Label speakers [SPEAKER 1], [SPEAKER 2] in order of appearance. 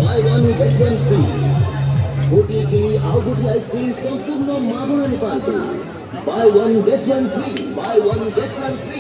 [SPEAKER 1] Buy one get one free. Hotel के लिए outlet ice cream संपूर्ण मामला निकालते. Buy one get one free. Buy one get one free.